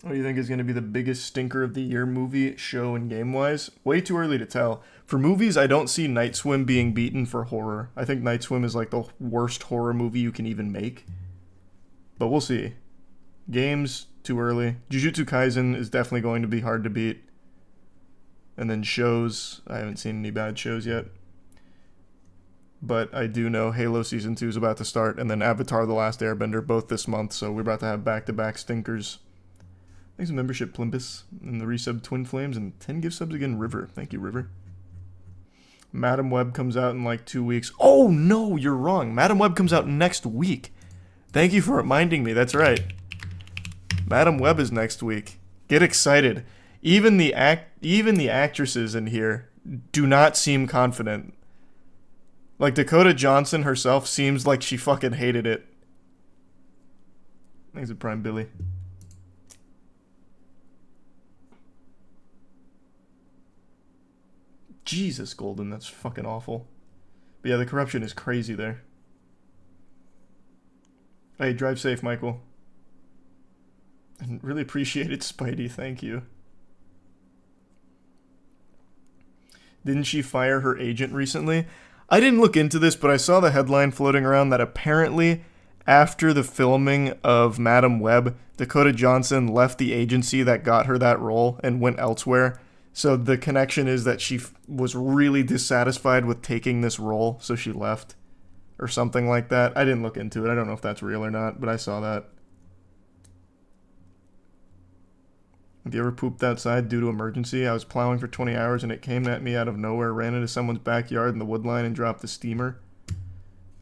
What do you think is going to be the biggest stinker of the year, movie, show, and game-wise? Way too early to tell. For movies, I don't see Night Swim being beaten for horror. I think Night Swim is like the worst horror movie you can even make. But we'll see. Games, too early. Jujutsu Kaisen is definitely going to be hard to beat. And then shows, I haven't seen any bad shows yet. But I do know Halo Season 2 is about to start, and then Avatar The Last Airbender both this month, so we're about to have back-to-back stinkers. Thanks for membership, Plimpus, and the resub Twin Flames, and 10 gift subs again, River. Thank you, River. Madam Web comes out in like 2 weeks. Oh, no, you're wrong. Madam Web comes out next week. Thank you for reminding me. That's right. Madam Web is next week. Get excited. Even the actresses in here do not seem confident. Like, Dakota Johnson herself seems like she fucking hated it. Thanks for Prime Billy. Jesus, Golden, that's fucking awful. But yeah, the corruption is crazy there. Hey, drive safe, Michael. I really appreciate it, Spidey, thank you. Didn't she fire her agent recently? I didn't look into this, but I saw the headline floating around that apparently after the filming of Madam Web, Dakota Johnson left the agency that got her that role and went elsewhere. So the connection is that she was really dissatisfied with taking this role, so she left. Or something like that. I didn't look into it. I don't know if that's real or not, but I saw that. Have you ever pooped outside due to emergency? I was plowing for 20 hours and it came at me out of nowhere, ran into someone's backyard in the wood line and dropped the steamer.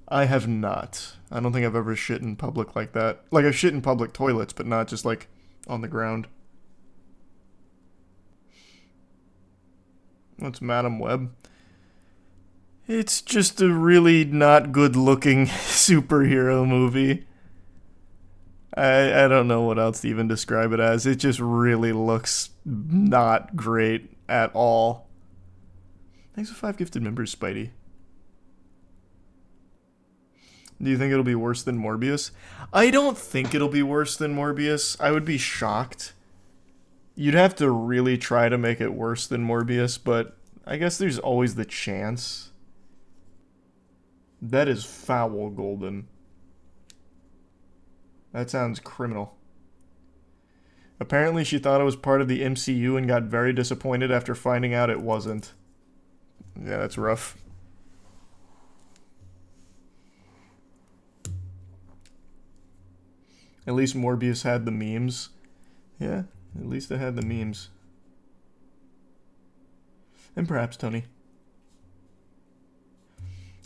I have not. I don't think I've ever shit in public like that. Like, I've shit in public toilets, but not just, like, on the ground. What's Madam Web? It's just a really not good-looking superhero movie. I don't know what else to even describe it as. It just really looks not great at all. Thanks for 5 gifted members, Spidey. Do you think it'll be worse than Morbius? I don't think it'll be worse than Morbius. I would be shocked. You'd have to really try to make it worse than Morbius, but I guess there's always the chance. That is foul, Golden. That sounds criminal. Apparently she thought it was part of the MCU and got very disappointed after finding out it wasn't. Yeah, that's rough. At least Morbius had the memes. Yeah, at least it had the memes. And perhaps Tony.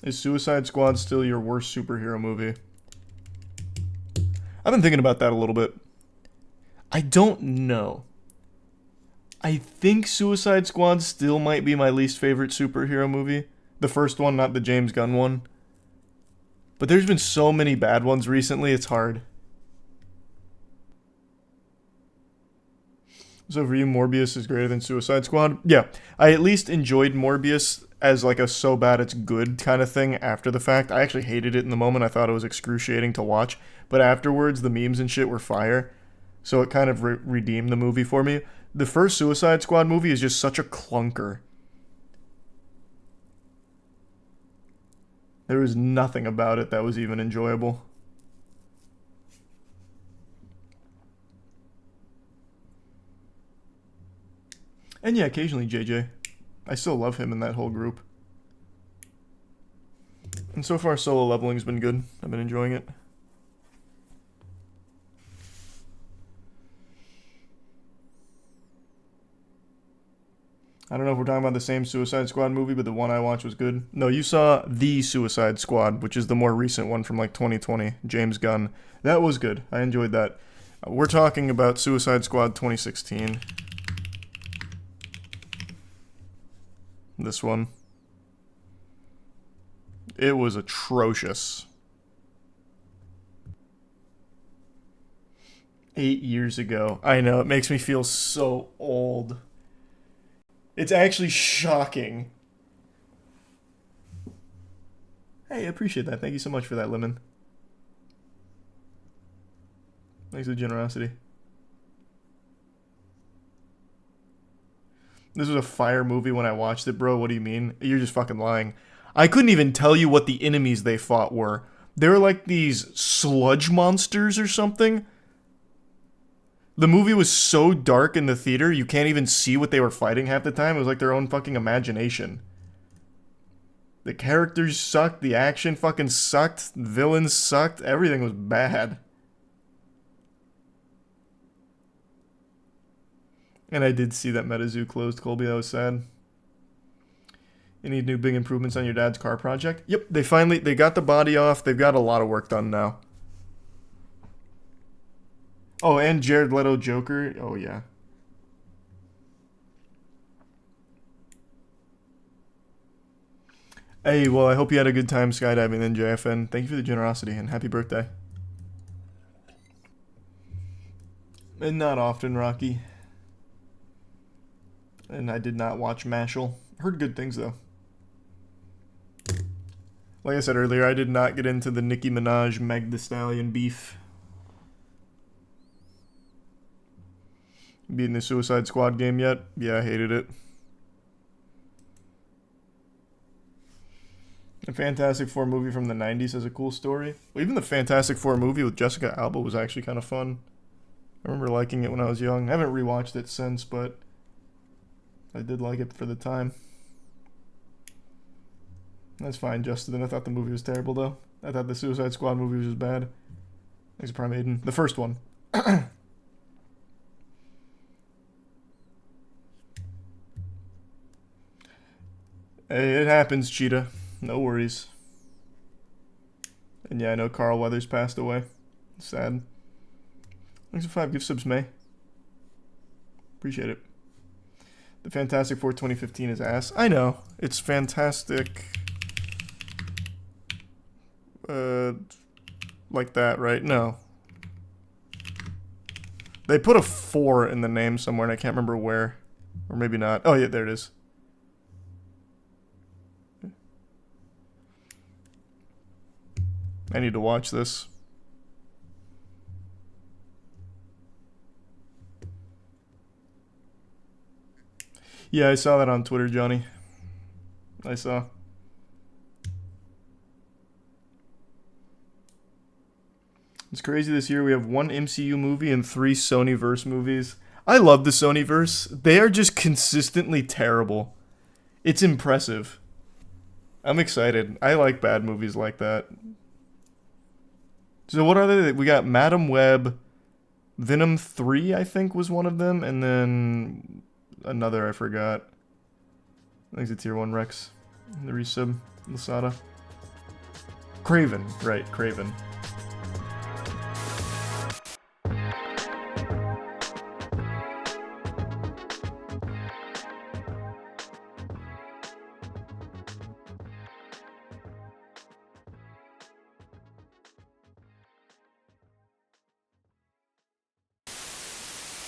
Is Suicide Squad still your worst superhero movie? I've been thinking about that a little bit. I don't know. I think Suicide Squad still might be my least favorite superhero movie. The first one, not the James Gunn one. But there's been so many bad ones recently, it's hard. So for you, Morbius is greater than Suicide Squad? Yeah, I at least enjoyed Morbius as like a so bad it's good kind of thing after the fact. I actually hated it in the moment. I thought it was excruciating to watch. But afterwards, the memes and shit were fire. So it kind of redeemed the movie for me. The first Suicide Squad movie is just such a clunker. There was nothing about it that was even enjoyable. And yeah, occasionally JJ. I still love him in that whole group. And so far, solo leveling's been good. I've been enjoying it. I don't know if we're talking about the same Suicide Squad movie, but the one I watched was good. No, you saw The Suicide Squad, which is the more recent one from like 2020, James Gunn. That was good. I enjoyed that. We're talking about Suicide Squad 2016. This one. It was atrocious. 8 years ago. I know, it makes me feel so old. It's actually shocking. Hey, I appreciate that. Thank you so much for that, Lemon. Thanks for the generosity. This was a fire movie when I watched it, bro. What do you mean? You're just fucking lying. I couldn't even tell you what the enemies they fought were. They were like these sludge monsters or something. The movie was so dark in the theater, you can't even see what they were fighting half the time. It was like their own fucking imagination. The characters sucked, the action fucking sucked, the villains sucked, everything was bad. And I did see that MetaZoo closed, Colby, that was sad. You need new big improvements on your dad's car project? Yep, they got the body off, they've got a lot of work done now. Oh, and Jared Leto Joker. Oh, yeah. Hey, well, I hope you had a good time skydiving then, JFN. Thank you for the generosity, and happy birthday. And not often, Rocky. And I did not watch Mashal. Heard good things, though. Like I said earlier, I did not get into the Nicki Minaj, Meg Thee Stallion beef. Beating the Suicide Squad game yet? Yeah, I hated it. The Fantastic Four movie from the 90s has a cool story. Well, even the Fantastic Four movie with Jessica Alba was actually kind of fun. I remember liking it when I was young. I haven't rewatched it since, but I did like it for the time. That's fine, Justin. I thought the movie was terrible, though. I thought the Suicide Squad movie was just bad. Thanks, Prime Aiden. The first one. Hey, it happens, Cheetah. No worries. And yeah, I know Carl Weathers passed away. Sad. Thanks for 5 gift subs, May. Appreciate it. The Fantastic Four 2015 is ass. I know. It's fantastic. Like that, right? No. They put a 4 in the name somewhere, and I can't remember where. Or maybe not. Oh, yeah, there it is. I need to watch this. Yeah, I saw that on Twitter, Johnny. I saw. It's crazy this year. We have 1 MCU movie and 3 Sonyverse movies. I love the Sonyverse. They are just consistently terrible. It's impressive. I'm excited. I like bad movies like that. So what are they? We got Madam Web, Venom 3, I think, was one of them, and then another I forgot. I think it's a tier 1 Rex. The resub, Lasada. Craven, right, Craven.